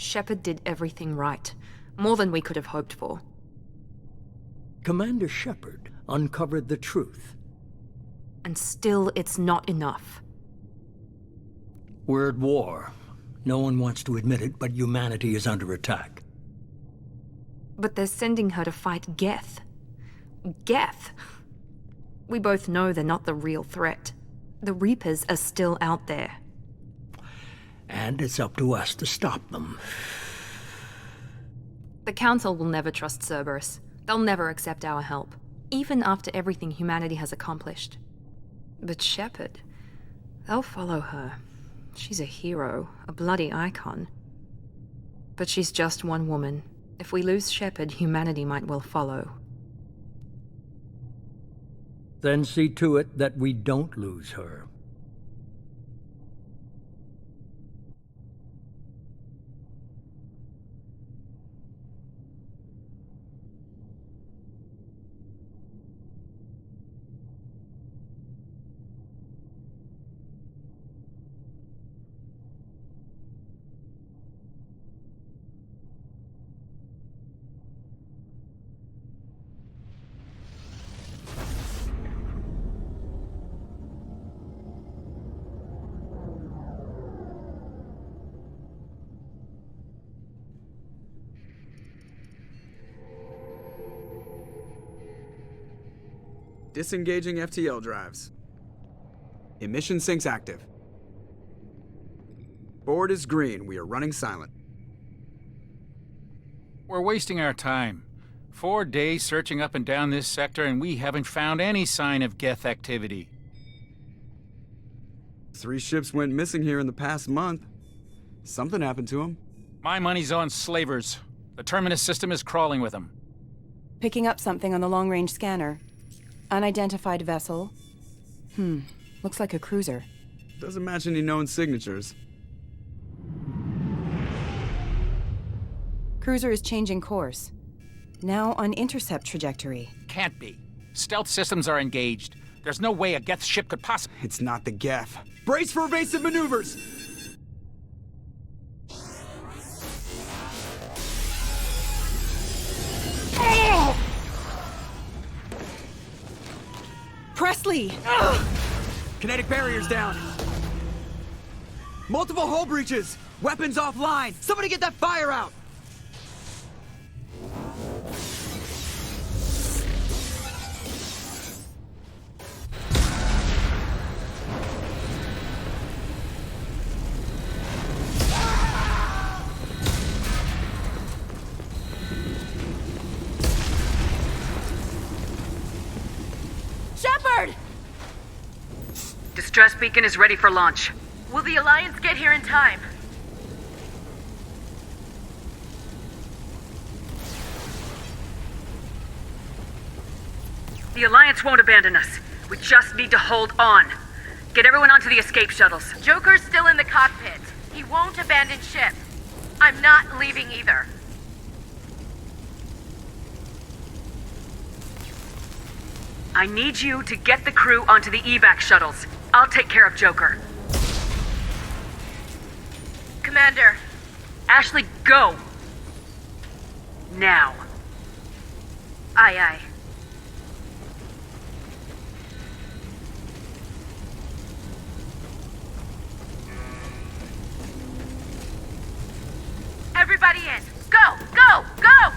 Shepard did everything right. More than we could have hoped for. Commander Shepard uncovered the truth. And still, it's not enough. We're at war. No one wants to admit it, but humanity is under attack. But they're sending her to fight Geth. Geth! We both know they're not the real threat. The Reapers are still out there. And it's up to us to stop them. The Council will never trust Cerberus. They'll never accept our help, even after everything humanity has accomplished. But Shepard, they'll follow her. She's a hero, a bloody icon. But she's just one woman. If we lose Shepard, humanity might well follow. Then see to it that we don't lose her. Disengaging FTL drives. Emission sinks active. Board is green. We are running silent. We're wasting our time. 4 days searching up and down this sector, and we haven't found any sign of Geth activity. 3 ships went missing here in the past month. Something happened to them. My money's on slavers. The Terminus system is crawling with them. Picking up something on the long-range scanner. Unidentified vessel. Looks like a cruiser. Doesn't match any known signatures. Cruiser is changing course. Now on intercept trajectory. Can't be. Stealth systems are engaged. There's no way a Geth ship could possibly... It's not the Geth. Brace for evasive maneuvers! Presley! Kinetic barriers down. Multiple hull breaches. Weapons offline. Somebody get that fire out. Shepard! Distress beacon is ready for launch. Will the Alliance get here in time? The Alliance won't abandon us. We just need to hold on. Get everyone onto the escape shuttles. Joker's still in the cockpit. He won't abandon ship. I'm not leaving either. I need you to get the crew onto the evac shuttles. I'll take care of Joker. Commander. Ashley, go! Now. Aye, aye. Everybody in! Go! Go! Go!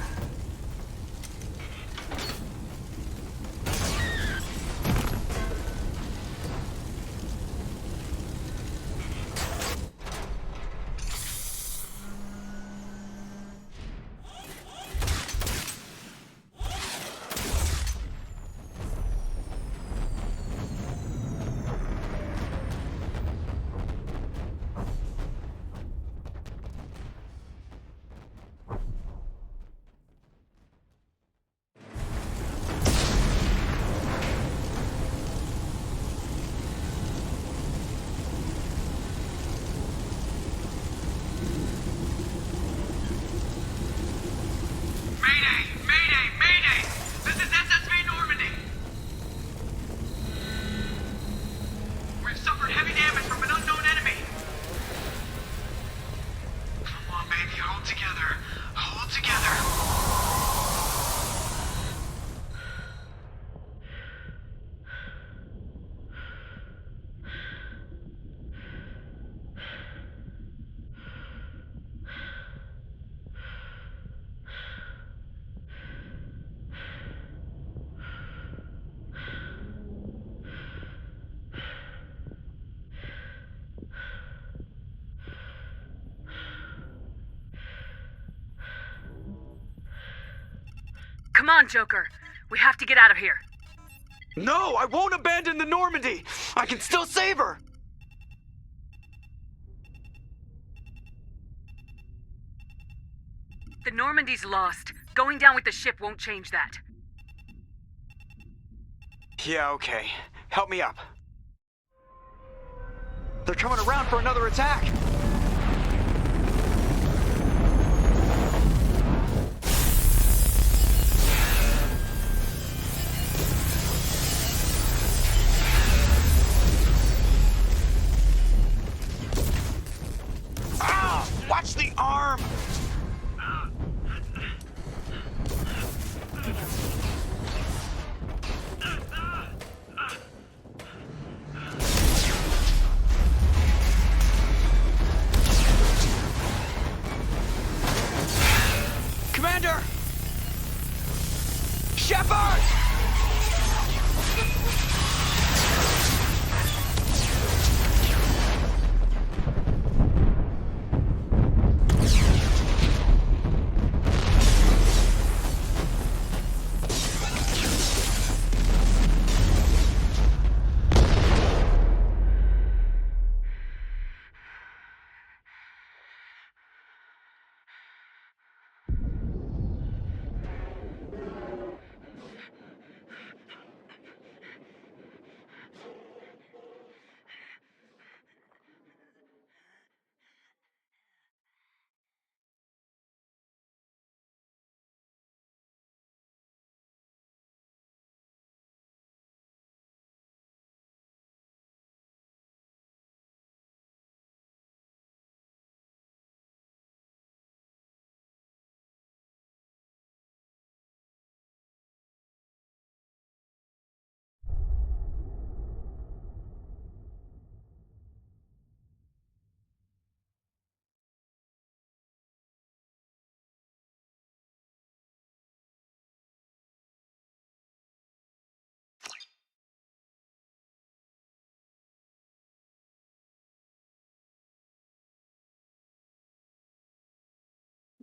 Come on, Joker. We have to get out of here. No, I won't abandon the Normandy! I can still save her! The Normandy's lost. Going down with the ship won't change that. Yeah, okay. Help me up. They're coming around for another attack! Ah! Watch the arm! Commander! Shepard!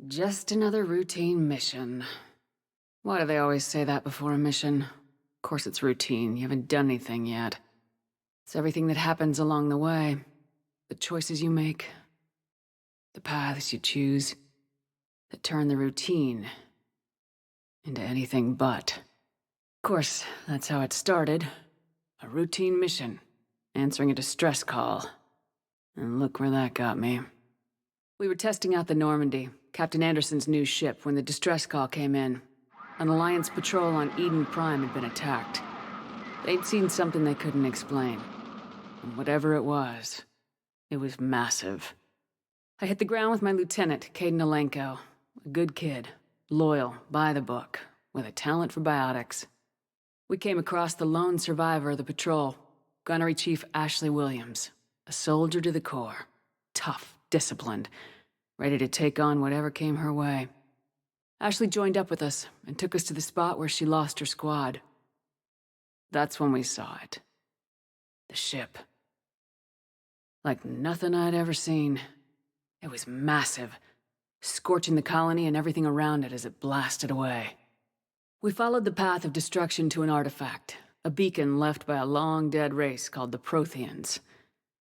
Just another routine mission. Why do they always say that before a mission? Of course it's routine. You haven't done anything yet. It's everything that happens along the way. The choices you make. The paths you choose. That turn the routine into anything but. Of course, that's how it started. A routine mission. Answering a distress call. And look where that got me. We were testing out the Normandy, Captain Anderson's new ship, when the distress call came in. An Alliance patrol on Eden Prime had been attacked. They'd seen something they couldn't explain. And whatever it was massive. I hit the ground with my lieutenant, Caden Alenko. A good kid, loyal, by the book, with a talent for biotics. We came across the lone survivor of the patrol, Gunnery Chief Ashley Williams. A soldier to the core. Tough, disciplined, ready to take on whatever came her way. Ashley joined up with us and took us to the spot where she lost her squad. That's when we saw it. The ship. Like nothing I'd ever seen. It was massive, scorching the colony and everything around it as it blasted away. We followed the path of destruction to an artifact, a beacon left by a long-dead race called the Protheans.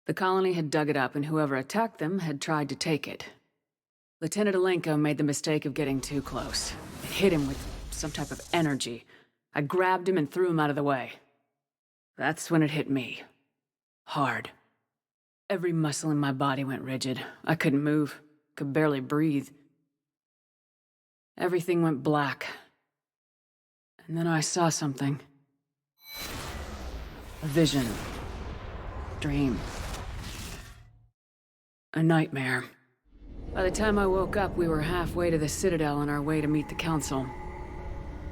The colony had dug it up, and whoever attacked them had tried to take it. Lieutenant Alenko made the mistake of getting too close. It hit him with some type of energy. I grabbed him and threw him out of the way. That's when it hit me. Hard. Every muscle in my body went rigid. I couldn't move, could barely breathe. Everything went black. And then I saw something. A vision. Dream. A nightmare. By the time I woke up, we were halfway to the Citadel on our way to meet the Council.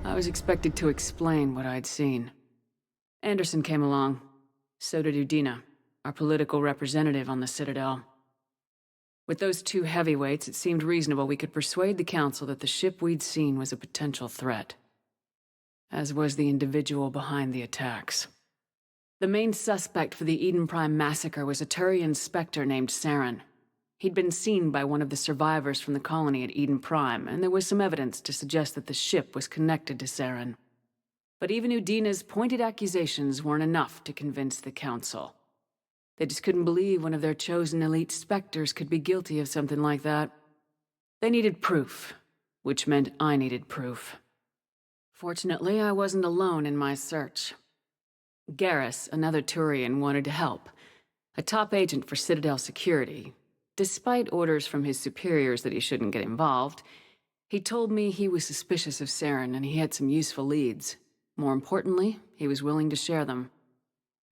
I was expected to explain what I'd seen. Anderson came along. So did Udina, our political representative on the Citadel. With those two heavyweights, it seemed reasonable we could persuade the Council that the ship we'd seen was a potential threat. As was the individual behind the attacks. The main suspect for the Eden Prime massacre was a Turian Spectre named Saren. He'd been seen by one of the survivors from the colony at Eden Prime, and there was some evidence to suggest that the ship was connected to Saren. But even Udina's pointed accusations weren't enough to convince the Council. They just couldn't believe one of their chosen elite Spectres could be guilty of something like that. They needed proof, which meant I needed proof. Fortunately, I wasn't alone in my search. Garrus, another Turian, wanted to help. A top agent for Citadel Security. Despite orders from his superiors that he shouldn't get involved, he told me he was suspicious of Saren and he had some useful leads. More importantly, he was willing to share them.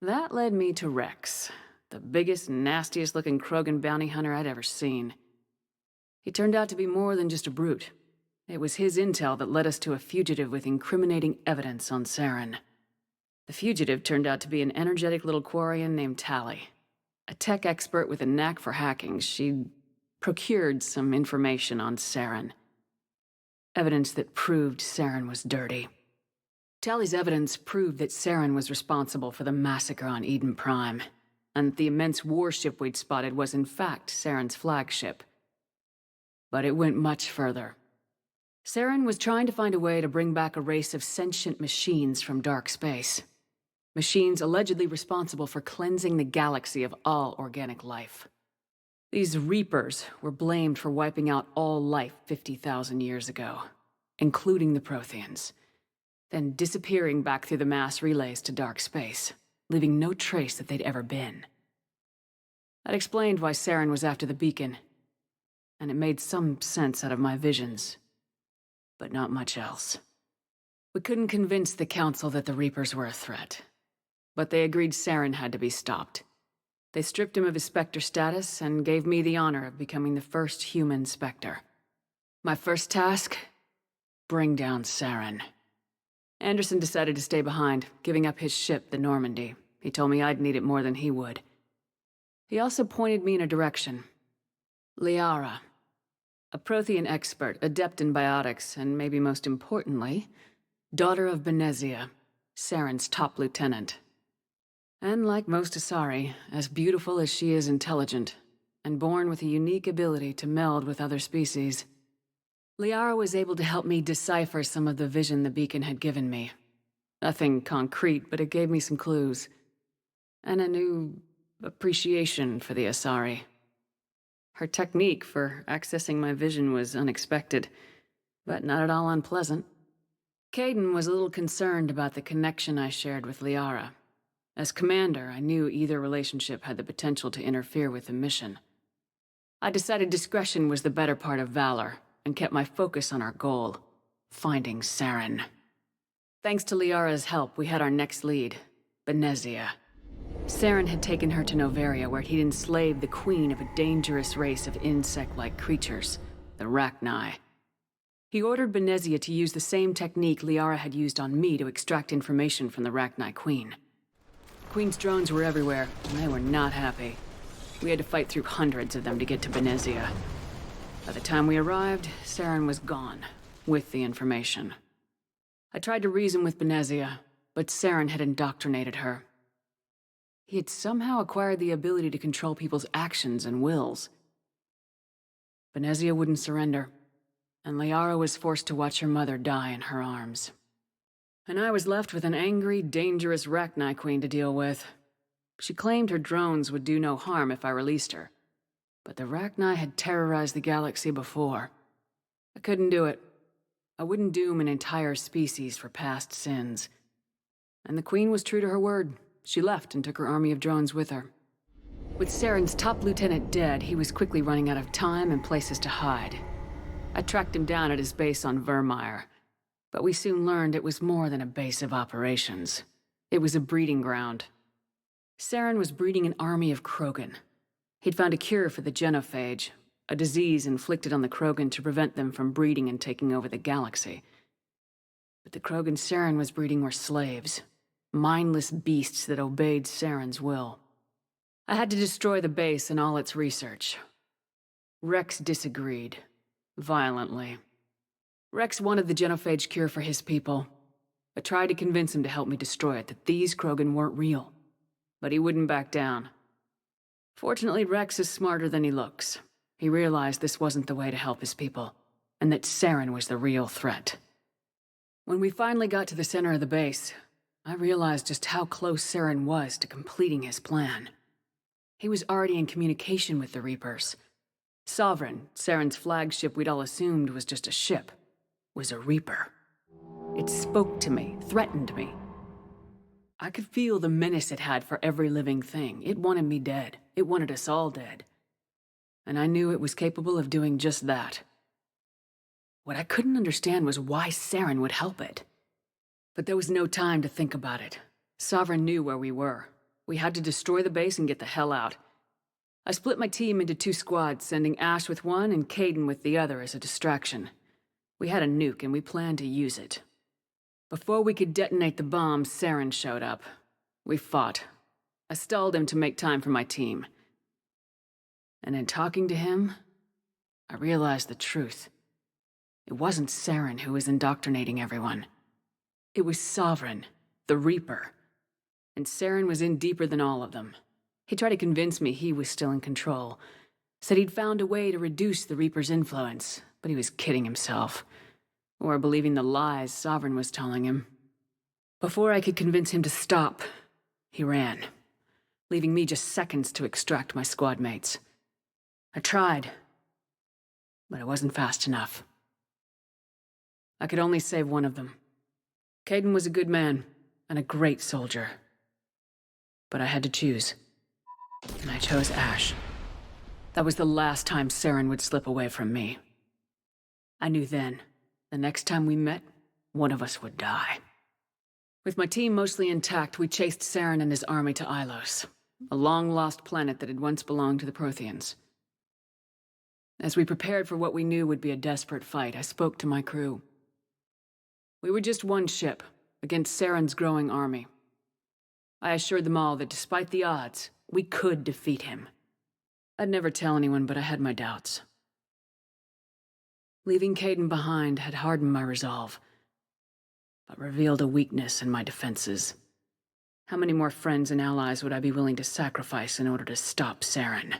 That led me to Rex, the biggest, nastiest-looking Krogan bounty hunter I'd ever seen. He turned out to be more than just a brute. It was his intel that led us to a fugitive with incriminating evidence on Saren. The fugitive turned out to be an energetic little Quarian named Tally. A tech expert with a knack for hacking, she'd procured some information on Saren. Evidence that proved Saren was dirty. Tally's evidence proved that Saren was responsible for the massacre on Eden Prime, and that the immense warship we'd spotted was in fact Saren's flagship. But it went much further. Saren was trying to find a way to bring back a race of sentient machines from dark space. Machines allegedly responsible for cleansing the galaxy of all organic life. These Reapers were blamed for wiping out all life 50,000 years ago, including the Protheans, then disappearing back through the mass relays to dark space, leaving no trace that they'd ever been. That explained why Saren was after the beacon, and it made some sense out of my visions, but not much else. We couldn't convince the Council that the Reapers were a threat. But they agreed Saren had to be stopped. They stripped him of his Spectre status and gave me the honor of becoming the first human Spectre. My first task? Bring down Saren. Anderson decided to stay behind, giving up his ship, the Normandy. He told me I'd need it more than he would. He also pointed me in a direction. Liara. A Prothean expert, adept in biotics, and maybe most importantly, daughter of Benezia, Saren's top lieutenant. And like most Asari, as beautiful as she is intelligent, and born with a unique ability to meld with other species. Liara was able to help me decipher some of the vision the beacon had given me. Nothing concrete, but it gave me some clues. And a new appreciation for the Asari. Her technique for accessing my vision was unexpected, but not at all unpleasant. Caden was a little concerned about the connection I shared with Liara. As commander, I knew either relationship had the potential to interfere with the mission. I decided discretion was the better part of valor, and kept my focus on our goal, finding Saren. Thanks to Liara's help, we had our next lead, Benezia. Saren had taken her to Noveria, where he'd enslaved the queen of a dangerous race of insect-like creatures, the Rachni. He ordered Benezia to use the same technique Liara had used on me to extract information from the Rachni queen. Queen's drones were everywhere, and they were not happy. We had to fight through hundreds of them to get to Benezia. By the time we arrived, Saren was gone, with the information. I tried to reason with Benezia, but Saren had indoctrinated her. He had somehow acquired the ability to control people's actions and wills. Benezia wouldn't surrender, and Liara was forced to watch her mother die in her arms. And I was left with an angry, dangerous Rachni queen to deal with. She claimed her drones would do no harm if I released her. But the Rachni had terrorized the galaxy before. I couldn't do it. I wouldn't doom an entire species for past sins. And the Queen was true to her word. She left and took her army of drones with her. With Saren's top lieutenant dead, he was quickly running out of time and places to hide. I tracked him down at his base on Vermeer, but we soon learned it was more than a base of operations. It was a breeding ground. Saren was breeding an army of Krogan. He'd found a cure for the genophage, a disease inflicted on the Krogan to prevent them from breeding and taking over the galaxy. But the Krogan Saren was breeding were slaves, mindless beasts that obeyed Saren's will. I had to destroy the base and all its research. Rex disagreed, violently. Rex wanted the genophage cure for his people. I tried to convince him to help me destroy it, that these Krogan weren't real. But he wouldn't back down. Fortunately, Rex is smarter than he looks. he realized this wasn't the way to help his people, and that Saren was the real threat. When we finally got to the center of the base, I realized just how close Saren was to completing his plan. He was already in communication with the Reapers. Sovereign, Saren's flagship we'd all assumed was just a ship, was a Reaper. It spoke to me, threatened me. I could feel the menace it had for every living thing. It wanted me dead. It wanted us all dead. And I knew it was capable of doing just that. What I couldn't understand was why Saren would help it. But there was no time to think about it. Sovereign knew where we were. We had to destroy the base and get the hell out. I split my team into 2 squads, sending Ash with one and Caden with the other as a distraction. We had a nuke and we planned to use it. Before we could detonate the bomb, Saren showed up. We fought. I stalled him to make time for my team. And in talking to him, I realized the truth. It wasn't Saren who was indoctrinating everyone. It was Sovereign, the Reaper. And Saren was in deeper than all of them. He tried to convince me he was still in control. Said he'd found a way to reduce the Reaper's influence, but he was kidding himself. Or believing the lies Sovereign was telling him. Before I could convince him to stop, he ran, leaving me just seconds to extract my squad mates. I tried, but it wasn't fast enough. I could only save one of them. Caden was a good man and a great soldier. But I had to choose. And I chose Ash. That was the last time Saren would slip away from me. I knew then, the next time we met, one of us would die. With my team mostly intact, we chased Saren and his army to Ilos, a long-lost planet that had once belonged to the Protheans. As we prepared for what we knew would be a desperate fight, I spoke to my crew. We were just one ship, against Saren's growing army. I assured them all that despite the odds, we could defeat him. I'd never tell anyone, but I had my doubts. Leaving Caden behind had hardened my resolve, but revealed a weakness in my defenses. How many more friends and allies would I be willing to sacrifice in order to stop Saren?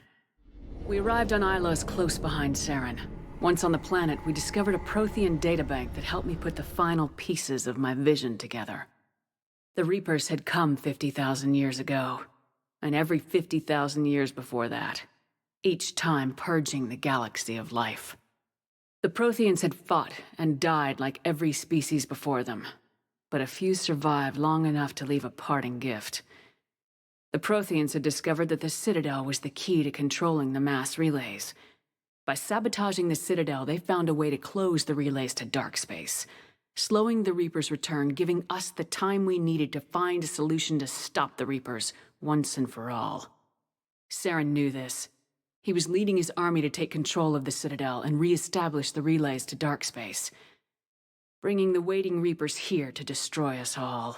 We arrived on Ilos close behind Saren. Once on the planet, we discovered a Prothean databank that helped me put the final pieces of my vision together. The Reapers had come 50,000 years ago, and every 50,000 years before that, each time purging the galaxy of life. The Protheans had fought and died like every species before them, but a few survived long enough to leave a parting gift. The Protheans had discovered that the Citadel was the key to controlling the mass relays. By sabotaging the Citadel, they found a way to close the relays to dark space, slowing the Reapers' return, giving us the time we needed to find a solution to stop the Reapers once and for all. Saren knew this. He was leading his army to take control of the Citadel and re-establish the relays to dark space, bringing the waiting Reapers here to destroy us all.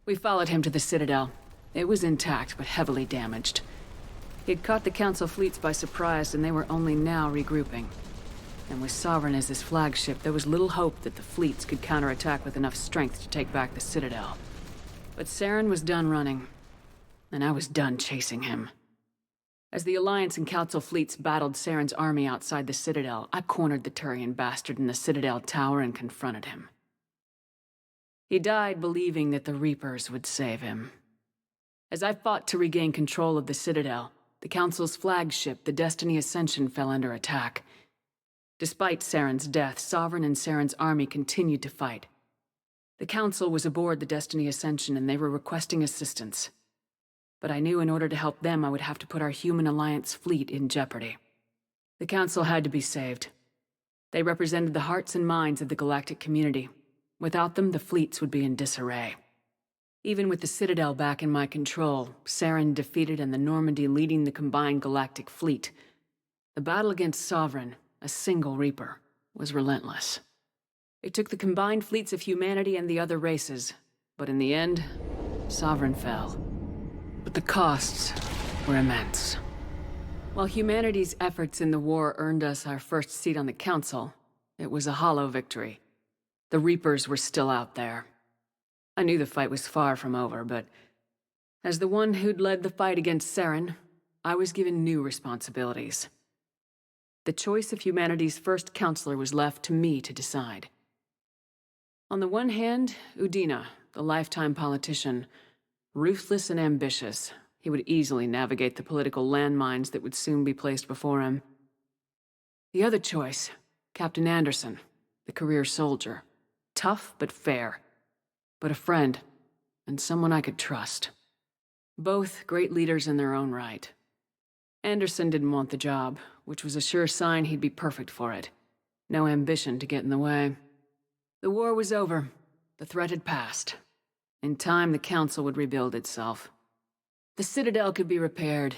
We followed him to the Citadel. It was intact, but heavily damaged. He had caught the Council fleets by surprise, and they were only now regrouping. And with Sovereign as his flagship, there was little hope that the fleets could counterattack with enough strength to take back the Citadel. But Saren was done running, and I was done chasing him. As the Alliance and Council fleets battled Saren's army outside the Citadel, I cornered the Turian bastard in the Citadel tower and confronted him. He died believing that the Reapers would save him. As I fought to regain control of the Citadel, the Council's flagship, the Destiny Ascension, fell under attack. Despite Saren's death, Sovereign and Saren's army continued to fight. The Council was aboard the Destiny Ascension and they were requesting assistance. But I knew in order to help them, I would have to put our human Alliance fleet in jeopardy. The Council had to be saved. They represented the hearts and minds of the galactic community. Without them, the fleets would be in disarray. Even with the Citadel back in my control, Saren defeated and the Normandy leading the combined galactic fleet, the battle against Sovereign, a single Reaper, was relentless. It took the combined fleets of humanity and the other races, but in the end, Sovereign fell. But the costs were immense. While humanity's efforts in the war earned us our first seat on the Council, it was a hollow victory. The Reapers were still out there. I knew the fight was far from over, but as the one who'd led the fight against Saren, I was given new responsibilities. The choice of humanity's first counselor was left to me to decide. On the one hand, Udina, the lifetime politician. Ruthless and ambitious, he would easily navigate the political landmines that would soon be placed before him. The other choice, Captain Anderson, the career soldier. Tough but fair. But a friend, and someone I could trust. Both great leaders in their own right. Anderson didn't want the job, which was a sure sign he'd be perfect for it. No ambition to get in the way. The war was over. The threat had passed. In time, the Council would rebuild itself. The Citadel could be repaired.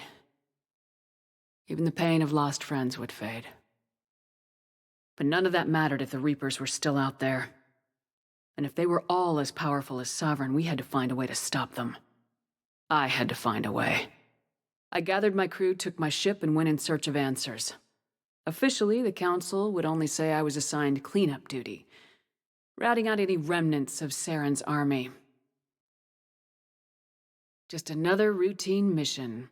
Even the pain of lost friends would fade. But none of that mattered if the Reapers were still out there. And if they were all as powerful as Sovereign, we had to find a way to stop them. I had to find a way. I gathered my crew, took my ship, and went in search of answers. Officially, the Council would only say I was assigned cleanup duty, routing out any remnants of Saren's army. Just another routine mission.